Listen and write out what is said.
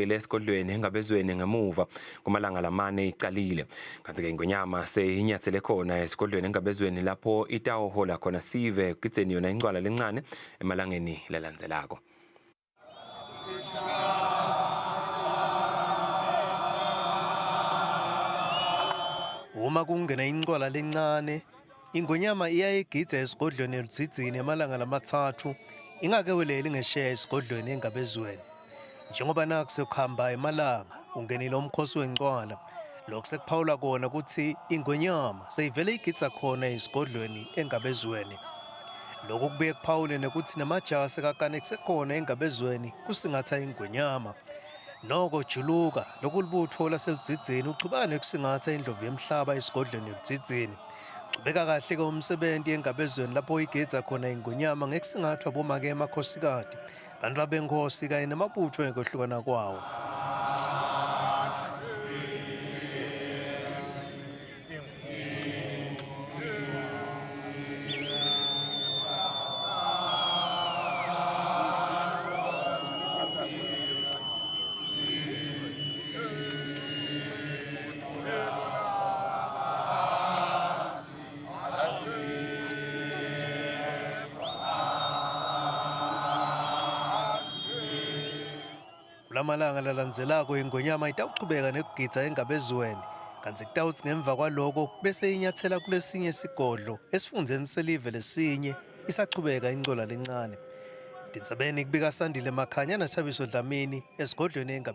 esigodlweni engabezweni ngemuva kumalanga lamane icalile kanti-ke Ingonyama seyinyathele khona esigodlweni engabezweni lapho itawo hola khona sive kugitseni yona incwala lencane emalangeni lalandzelako. Uma kungena incwala lencane Ingonyama iyayigidza esigodlweni eludzidzini emalanga lamathathu ingakeweleli ngesheya esigodlweni engabezweni. Njengoba naku sekuhamba emalanga ungenile umkhosi wencwala lokho sekuphawula kona ukuthi Ingonyama seyivele igidza khona esigodlweni engabezweni. Lokho kubuye kuphawule nokuthi namajaha sekakane kusekhona engabezweni kusingatha Ingonyama. Noko juluka lokulibutho laseludzidzini uchubane kusingatha indlovu yemhlaba esigodlweni eludzidzini. Ubeka kahle ke umsebenzi engabezweni lapho igedza khona Ingonyama ngekusingathwa bomake emakhosikazi bantu abenkosi kanye namabutho engohlukana kwawo. Lamalanga lalandzelako Ingonyama itawuchubeka nekugidza engabezweni kanti kutawuthi ngemva kwaloko bese inyathela kulesinye isigodlo esifundzeni selive lesinye isachubeka incwala lencane. Tintsabeni kubika Sandile Makhanya naThabiso Dlamini esigodlweni